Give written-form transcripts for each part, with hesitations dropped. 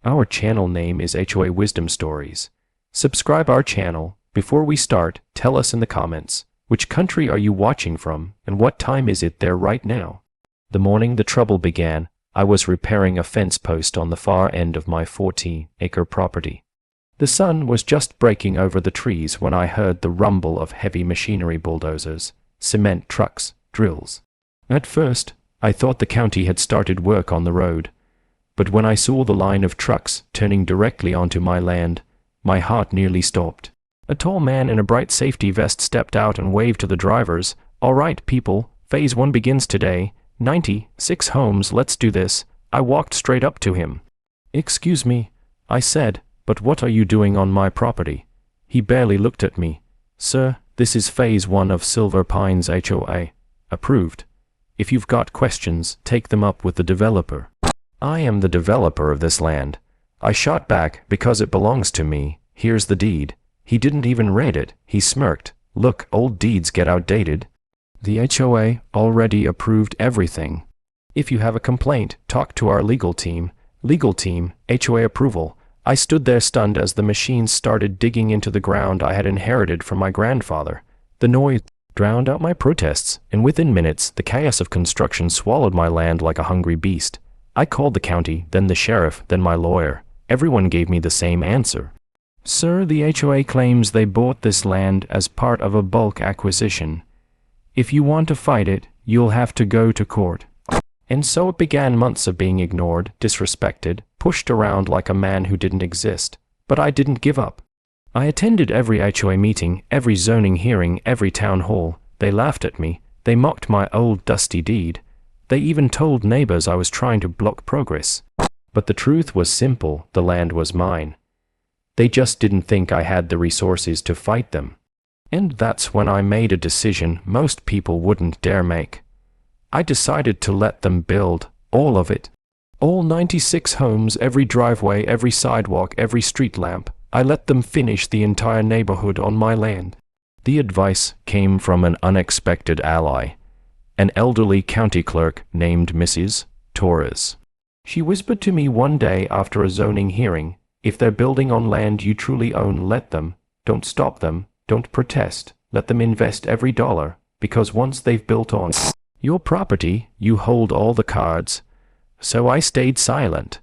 Our channel name is HOA Wisdom Stories. Subscribe our channel. Before we start, tell us in the comments, which country are you watching from and what time is it there right now? The morning the trouble began, I was repairing a fence post on the far end of my 14-acre property. The sun was just breaking over the trees when I heard the rumble of heavy machinery, bulldozers, cement trucks, drills. At first, I thought the county had started work on the road. But when I saw the line of trucks turning directly onto my land, my heart nearly stopped. A tall man in a bright safety vest stepped out and waved to the drivers. "All right, people, phase 1 begins today. 96 homes, let's do this." I walked straight up to him. "Excuse me," I said, "but what are you doing on my property?" He barely looked at me. "Sir, this is phase 1 of Silver Pines HOA. Approved. If you've got questions, take them up with the developer." "I am the developer of this land." I shot back, "Because it belongs to me. Here's the deed." He didn't even read it. He smirked. "Look, old deeds get outdated. The HOA already approved everything. If you have a complaint, talk to our legal team." Legal team, HOA approval. I stood there stunned as the machines started digging into the ground I had inherited from my grandfather. The noise drowned out my protests, and within minutes, the chaos of construction swallowed my land like a hungry beast. I called the county, then the sheriff, then my lawyer. Everyone gave me the same answer. "Sir, the HOA claims they bought this land as part of a bulk acquisition. If you want to fight it, you'll have to go to court." And so it began, months of being ignored, disrespected, pushed around like a man who didn't exist. But I didn't give up. I attended every HOA meeting, every zoning hearing, every town hall. They laughed at me. They mocked my old dusty deed. They even told neighbors I was trying to block progress. But the truth was simple: the land was mine. They just didn't think I had the resources to fight them. And that's when I made a decision most people wouldn't dare make. I decided to let them build all of it. All 96 homes, every driveway, every sidewalk, every street lamp. I let them finish the entire neighborhood on my land. The advice came from an unexpected ally, an elderly county clerk named Mrs. Torres. She whispered to me one day after a zoning hearing, "If they're building on land you truly own, let them. Don't stop them. Don't protest. Let them invest every dollar, because once they've built on your property, you hold all the cards." So I stayed silent.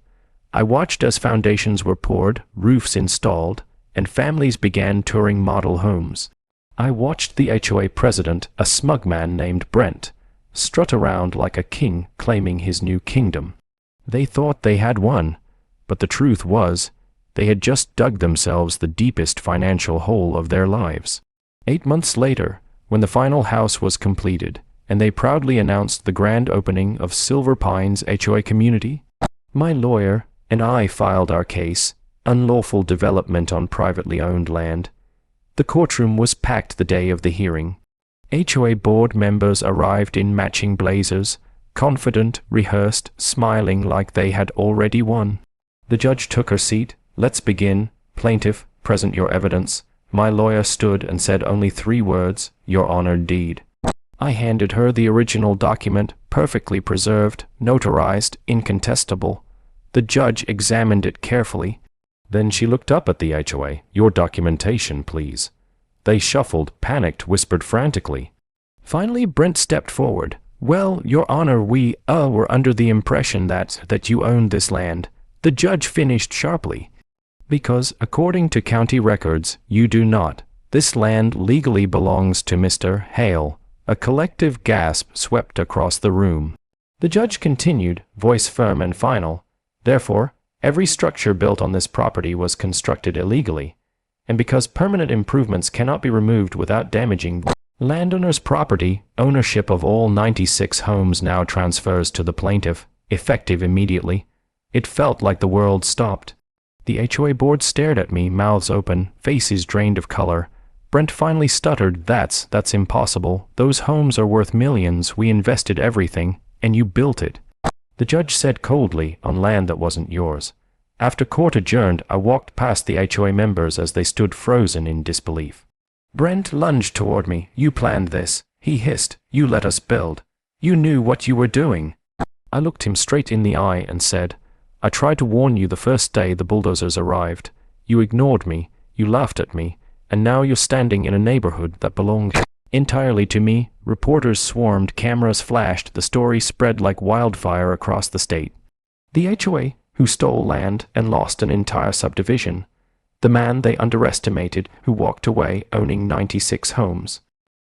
I watched as foundations were poured, roofs installed, and families began touring model homes. I watched the HOA president, a smug man named Brent, strut around like a king claiming his new kingdom. They thought they had won, but the truth was, they had just dug themselves the deepest financial hole of their lives. 8 months later, when the final house was completed, and they proudly announced the grand opening of Silver Pines HOA community, my lawyer and I filed our case, unlawful development on privately owned land. The courtroom was packed the day of the hearing. HOA board members arrived in matching blazers, confident, rehearsed, smiling like they had already won. The judge took her seat. "Let's begin. Plaintiff, present your evidence." My lawyer stood and said only 3 words, "Your Honor, deed." I handed her the original document, perfectly preserved, notarized, incontestable. The judge examined it carefully. Then she looked up at the HOA. "Your documentation, please." They shuffled, panicked, whispered frantically. Finally, Brent stepped forward. "Well, Your Honor, we were under the impression that you owned this land." The judge finished sharply. "Because, according to county records, you do not. This land legally belongs to Mr. Hale." A collective gasp swept across the room. The judge continued, voice firm and final. "Therefore, every structure built on this property was constructed illegally, and because permanent improvements cannot be removed without damaging landowner's property, ownership of all 96 homes now transfers to the plaintiff, effective immediately." It felt like the world stopped. The HOA board stared at me, mouths open, faces drained of color. Brent finally stuttered, That's impossible. Those homes are worth millions. We invested everything, and you built it." The judge said coldly, "On land that wasn't yours." After court adjourned, I walked past the HOA members as they stood frozen in disbelief. Brent lunged toward me. "You planned this," he hissed. "You let us build. You knew what you were doing." I looked him straight in the eye and said, I tried to warn you the first day the bulldozers arrived. You ignored me, you laughed at me, and now you're standing in a neighborhood that belonged entirely to me. Reporters swarmed, cameras flashed, the story spread like wildfire across the state. The HOA who stole land and lost an entire subdivision. The man they underestimated who walked away owning 96 homes.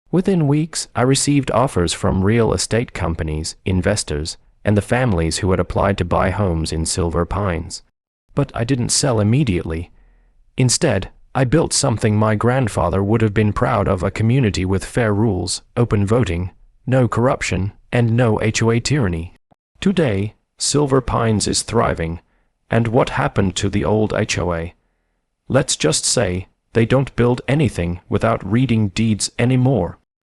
Within weeks, I received offers from real estate companies, investors, and the families who had applied to buy homes in Silver Pines. But I didn't sell immediately. Instead, I built something my grandfather would have been proud of, a community with fair rules, open voting, no corruption, and no HOA tyranny. Today, Silver Pines is thriving. And what happened to the old HOA? Let's just say, they don't build anything without reading deeds anymore.